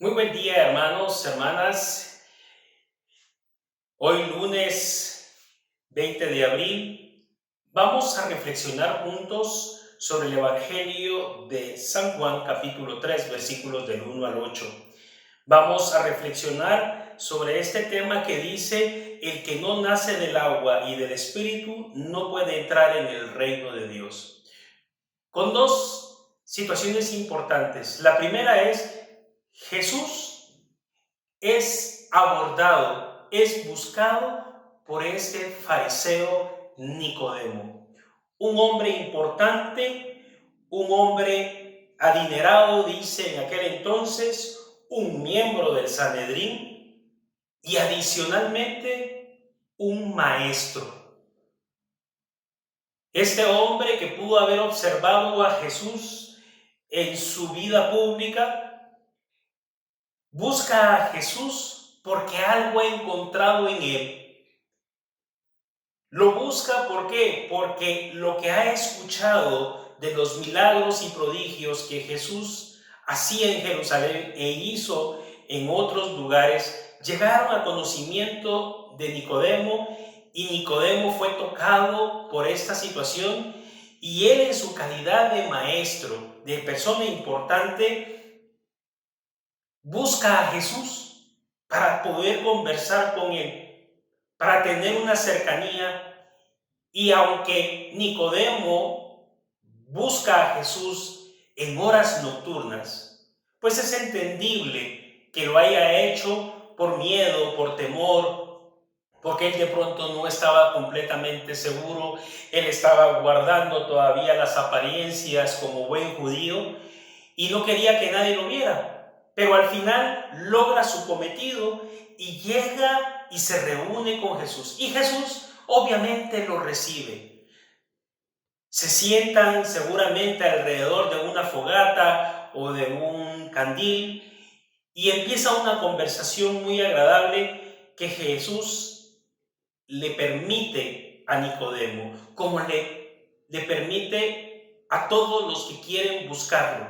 Muy buen día, hermanos, hermanas. Hoy lunes 20 de abril vamos a reflexionar juntos sobre el Evangelio de San Juan, capítulo 3, versículos del 1 al 8. Vamos a reflexionar sobre este tema que dice: el que no nace del agua y del Espíritu no puede entrar en el reino de Dios. Con dos situaciones importantes. La primera es: Jesús es abordado, es buscado por este fariseo Nicodemo, un hombre importante, un hombre adinerado, dice en aquel entonces, un miembro del Sanedrín y adicionalmente un maestro. Este hombre que pudo haber observado a Jesús en su vida pública, busca a Jesús porque algo ha encontrado en él. Lo busca, ¿por qué? Porque lo que ha escuchado de los milagros y prodigios que Jesús hacía en Jerusalén e hizo en otros lugares, llegaron a conocimiento de Nicodemo, y Nicodemo fue tocado por esta situación, y él, en su calidad de maestro, de persona importante, busca a Jesús para poder conversar con él, para tener una cercanía. Y aunque Nicodemo busca a Jesús en horas nocturnas, pues es entendible que lo haya hecho por miedo, por temor, porque él de pronto no estaba completamente seguro. Él estaba guardando todavía las apariencias como buen judío y no quería que nadie lo viera. Pero al final logra su cometido y llega y se reúne con Jesús. Y Jesús obviamente lo recibe. Se sientan seguramente alrededor de una fogata o de un candil y empieza una conversación muy agradable que Jesús le permite a Nicodemo, como le permite a todos los que quieren buscarlo.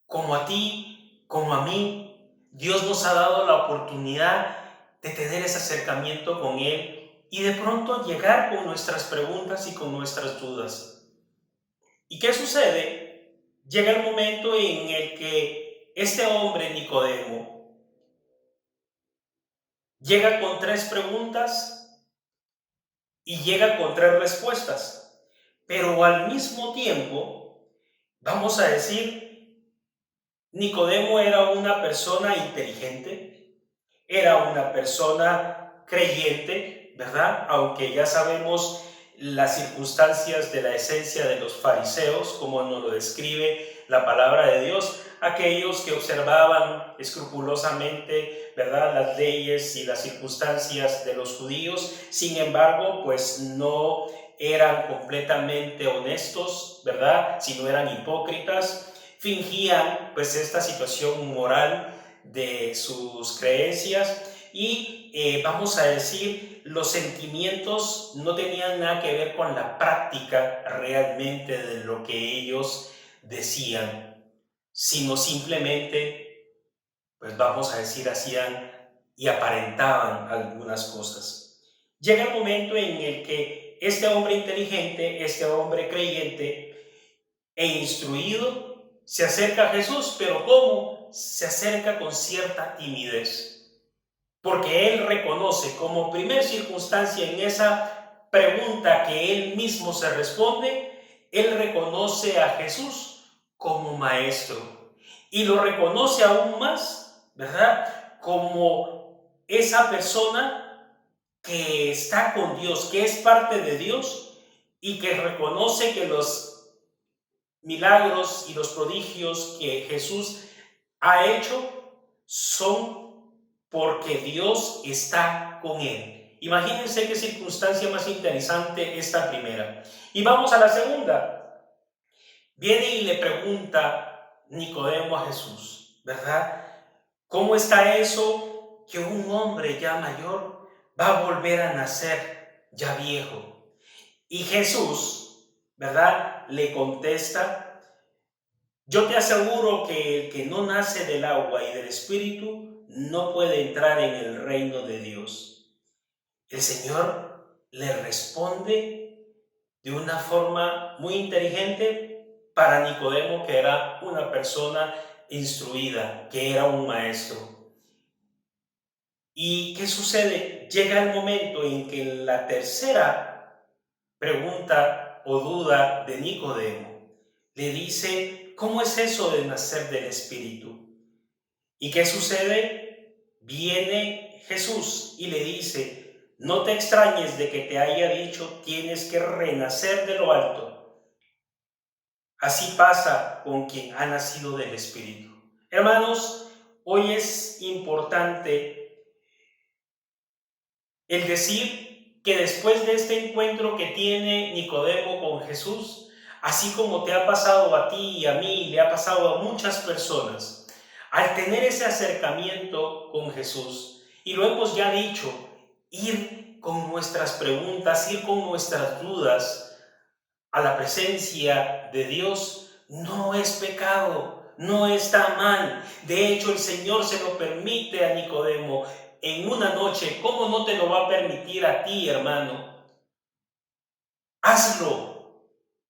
Como a ti, como a mí, Dios nos ha dado la oportunidad de tener ese acercamiento con Él y de pronto llegar con nuestras preguntas y con nuestras dudas. ¿Y qué sucede? Llega el momento en el que este hombre, Nicodemo, llega con tres preguntas y llega con tres respuestas. Pero al mismo tiempo, vamos a decir, Nicodemo era una persona inteligente, era una persona creyente, ¿verdad? Aunque ya sabemos las circunstancias de la esencia de los fariseos, como nos lo describe la palabra de Dios, aquellos que observaban escrupulosamente, ¿verdad?, las leyes y las circunstancias de los judíos. Sin embargo, pues no eran completamente honestos, ¿verdad?, sino eran hipócritas. Fingían pues esta situación moral de sus creencias y vamos a decir, los sentimientos no tenían nada que ver con la práctica realmente de lo que ellos decían, sino simplemente, pues vamos a decir, hacían y aparentaban algunas cosas. Llega el momento en el que este hombre inteligente, este hombre creyente e instruido, se acerca a Jesús, pero ¿cómo? Se acerca con cierta timidez, porque él reconoce como primer circunstancia en esa pregunta que él mismo se responde, él reconoce a Jesús como maestro y lo reconoce aún más, ¿verdad?, como esa persona que está con Dios, que es parte de Dios y que reconoce que los milagros y los prodigios que Jesús ha hecho son porque Dios está con él. Imagínense qué circunstancia más interesante esta primera. Y vamos a la segunda. Viene y le pregunta Nicodemo a Jesús, ¿verdad? ¿Cómo está eso que un hombre ya mayor va a volver a nacer ya viejo? Y Jesús, ¿verdad?, le contesta Yo te aseguro que el que no nace del agua y del Espíritu no puede entrar en el reino de Dios. El Señor le responde de una forma muy inteligente para Nicodemo, que era una persona instruida, que era un maestro. ¿Y qué sucede? Llega el momento en que la tercera pregunta o duda de Nicodemo le dice: ¿cómo es eso de nacer del Espíritu? ¿Y qué sucede? Viene Jesús y le dice: no te extrañes de que te haya dicho, tienes que renacer de lo alto. Así pasa con quien ha nacido del Espíritu. Hermanos, hoy es importante el decir que después de este encuentro que tiene Nicodemo con Jesús, así como te ha pasado a ti y a mí, le ha pasado a muchas personas, al tener ese acercamiento con Jesús, y lo hemos ya dicho, ir con nuestras preguntas, ir con nuestras dudas a la presencia de Dios, no es pecado, no está mal. De hecho, el Señor se lo permite a Nicodemo en una noche. ¿Cómo no te lo va a permitir a ti, hermano? Hazlo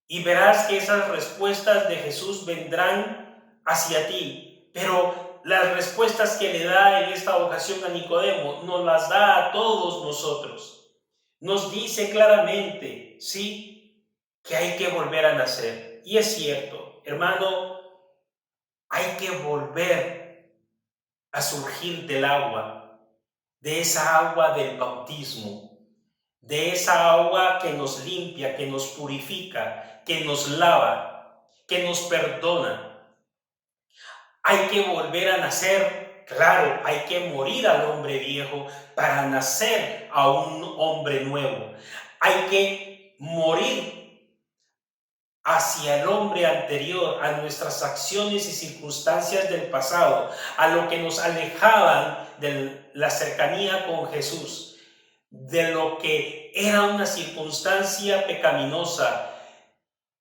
y verás que esas respuestas de Jesús vendrán hacia ti. Pero las respuestas que le da en esta ocasión a Nicodemo nos las da a todos nosotros. Nos dice claramente, sí, que hay que volver a nacer. Y es cierto, hermano, hay que volver a surgir del agua, de esa agua del bautismo, de esa agua que nos limpia, que nos purifica, que nos lava, que nos perdona. Hay que volver a nacer, claro, hay que morir al hombre viejo para nacer a un hombre nuevo. Hay que morir hacia el hombre anterior, a nuestras acciones y circunstancias del pasado, a lo que nos alejaban de la cercanía con Jesús, de lo que era una circunstancia pecaminosa.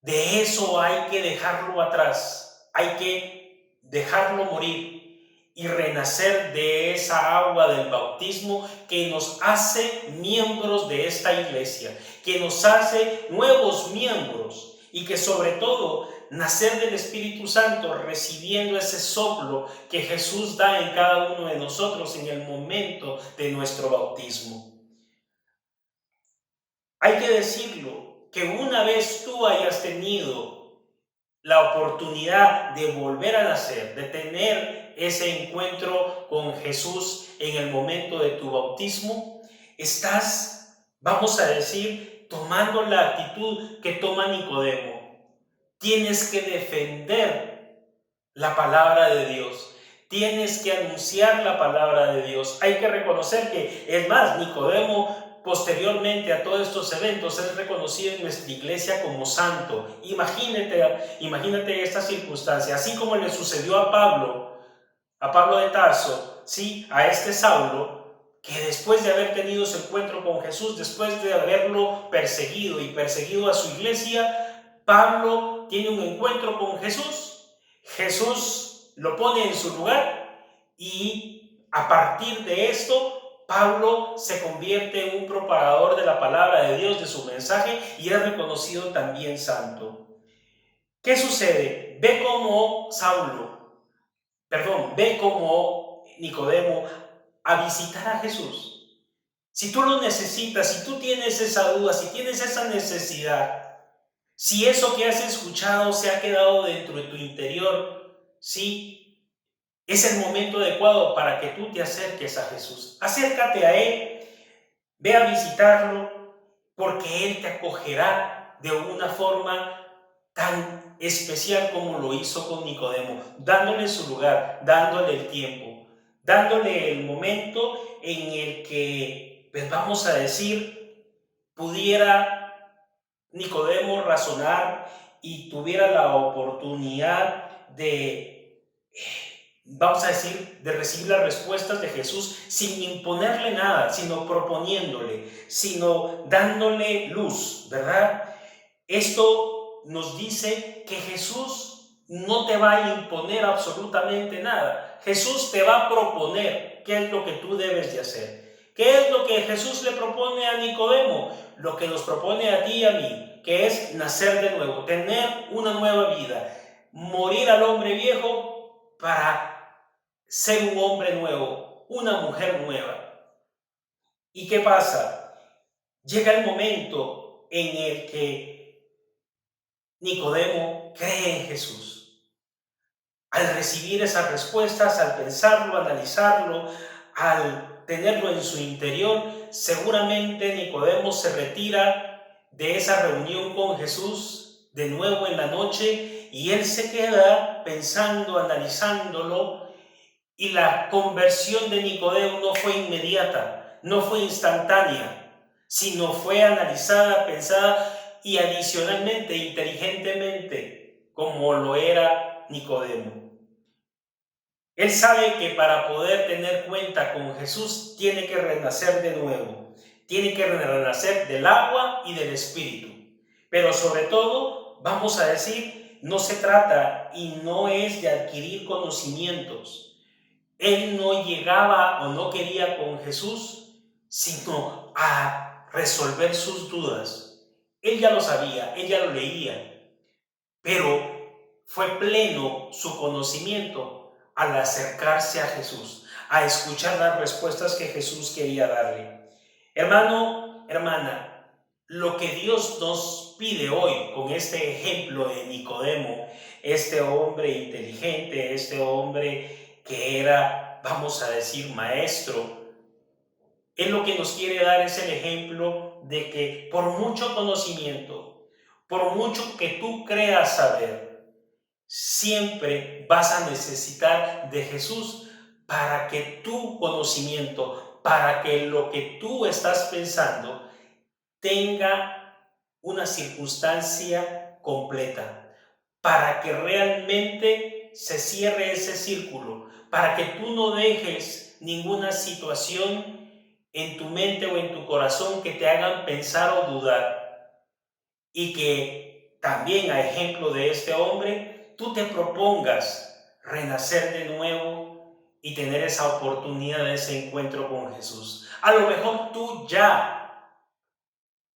De eso hay que dejarlo atrás, hay que dejarlo morir y renacer de esa agua del bautismo que nos hace miembros de esta iglesia, que nos hace nuevos miembros y que sobre todo nacer del Espíritu Santo recibiendo ese soplo que Jesús da en cada uno de nosotros en el momento de nuestro bautismo. Hay que decirlo, que una vez tú hayas tenido la oportunidad de volver a nacer, de tener ese encuentro con Jesús en el momento de tu bautismo, estás, vamos a decir, tomando la actitud que toma Nicodemo. Tienes que defender la palabra de Dios. Tienes que anunciar la palabra de Dios. Hay que reconocer que, es más, Nicodemo, posteriormente a todos estos eventos, es reconocido en nuestra iglesia como santo. Imagínate esta circunstancia. Así como le sucedió a Pablo de Tarso, ¿sí? A este Saulo, que después de haber tenido su encuentro con Jesús, después de haberlo perseguido y perseguido a su iglesia, Pablo tiene un encuentro con Jesús. Jesús lo pone en su lugar y a partir de esto, Pablo se convierte en un propagador de la palabra de Dios, de su mensaje, y es reconocido también santo. ¿Qué sucede? Ve como Nicodemo a visitar a Jesús. Si tú lo necesitas, si tú tienes esa duda, si tienes esa necesidad, si eso que has escuchado se ha quedado dentro de tu interior, sí, es el momento adecuado para que tú te acerques a Jesús. Acércate a Él, ve a visitarlo, porque Él te acogerá de una forma tan especial como lo hizo con Nicodemo, dándole su lugar, dándole el tiempo, dándole el momento en el que, pues vamos a decir, pudiera Nicodemo razonar y tuviera la oportunidad de, vamos a decir, de recibir las respuestas de Jesús sin imponerle nada, sino proponiéndole, sino dándole luz, ¿verdad? Esto nos dice que Jesús no te va a imponer absolutamente nada. Jesús te va a proponer qué es lo que tú debes de hacer. ¿Qué es lo que Jesús le propone a Nicodemo? Lo que nos propone a ti y a mí, que es nacer de nuevo, tener una nueva vida, morir al hombre viejo para ser un hombre nuevo, una mujer nueva. ¿Y qué pasa? Llega el momento en el que Nicodemo cree en Jesús. Al recibir esas respuestas, al pensarlo, analizarlo, al tenerlo en su interior, seguramente Nicodemo se retira de esa reunión con Jesús de nuevo en la noche y él se queda pensando, analizándolo, y la conversión de Nicodemo no fue inmediata, no fue instantánea, sino fue analizada, pensada y adicionalmente, inteligentemente, como lo era Nicodemo. Él sabe que para poder tener cuenta con Jesús tiene que renacer de nuevo, tiene que renacer del agua y del espíritu. Pero sobre todo, vamos a decir, no se trata y no es de adquirir conocimientos. Él no llegaba o no quería con Jesús, sino a resolver sus dudas. Él ya lo sabía, él ya lo leía, pero fue pleno su conocimiento al acercarse a Jesús, a escuchar las respuestas que Jesús quería darle. Hermano, hermana, lo que Dios nos pide hoy con este ejemplo de Nicodemo, este hombre inteligente, este hombre que era, vamos a decir, maestro, Él lo que nos quiere dar es el ejemplo de que por mucho conocimiento, por mucho que tú creas saber, siempre vas a necesitar de Jesús para que tu conocimiento, para que lo que tú estás pensando tenga una circunstancia completa, para que realmente se cierre ese círculo, para que tú no dejes ninguna situación en tu mente o en tu corazón que te hagan pensar o dudar, y que también, a ejemplo de este hombre, tú te propongas renacer de nuevo y tener esa oportunidad de ese encuentro con Jesús. A lo mejor tú ya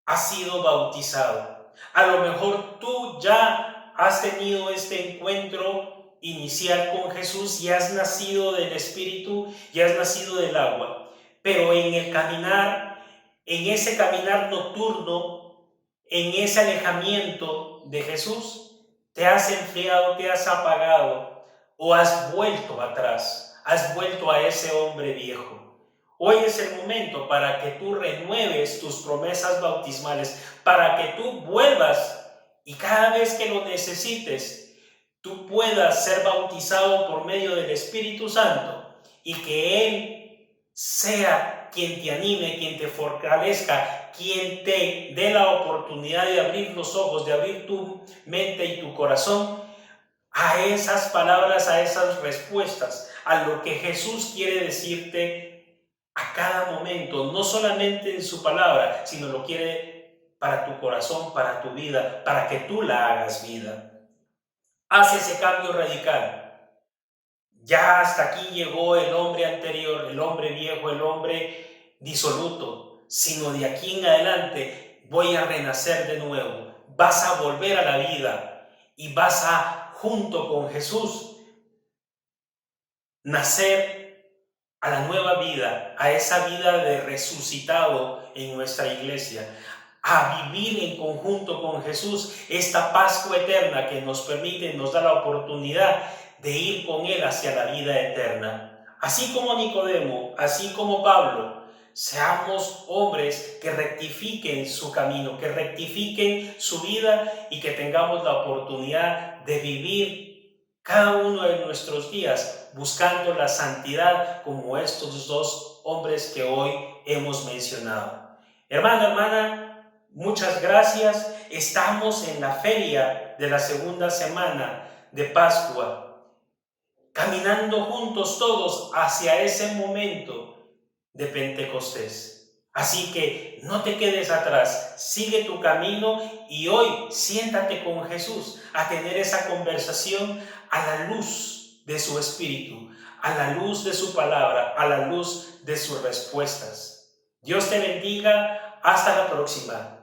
has sido bautizado, a lo mejor tú ya has tenido este encuentro inicial con Jesús y has nacido del Espíritu y has nacido del agua, pero en el caminar, en ese caminar nocturno, en ese alejamiento de Jesús, te has enfriado, te has apagado o has vuelto atrás, has vuelto a ese hombre viejo. Hoy es el momento para que tú renueves tus promesas bautismales, para que tú vuelvas y cada vez que lo necesites, tú puedas ser bautizado por medio del Espíritu Santo y que Él sea quien te anime, quien te fortalezca, quien te dé la oportunidad de abrir los ojos, de abrir tu mente y tu corazón a esas palabras, a esas respuestas, a lo que Jesús quiere decirte a cada momento, no solamente en su palabra, sino lo quiere para tu corazón, para tu vida, para que tú la hagas vida. Haz ese cambio radical. Ya hasta aquí llegó el hombre anterior, el hombre viejo, el hombre disoluto, sino de aquí en adelante voy a renacer de nuevo. Vas a volver a la vida y vas a, junto con Jesús, nacer a la nueva vida, a esa vida de resucitado en nuestra iglesia, a vivir en conjunto con Jesús esta Pascua eterna que nos permite, nos da la oportunidad de ir con Él hacia la vida eterna. Así como Nicodemo, así como Pablo, seamos hombres que rectifiquen su camino, que rectifiquen su vida y que tengamos la oportunidad de vivir cada uno de nuestros días buscando la santidad como estos dos hombres que hoy hemos mencionado. Hermano, hermana, muchas gracias. Estamos en la feria de la segunda semana de Pascua, caminando juntos todos hacia ese momento de Pentecostés. Así que no te quedes atrás, sigue tu camino y hoy siéntate con Jesús a tener esa conversación a la luz de su espíritu, a la luz de su palabra, a la luz de sus respuestas. Dios te bendiga, hasta la próxima.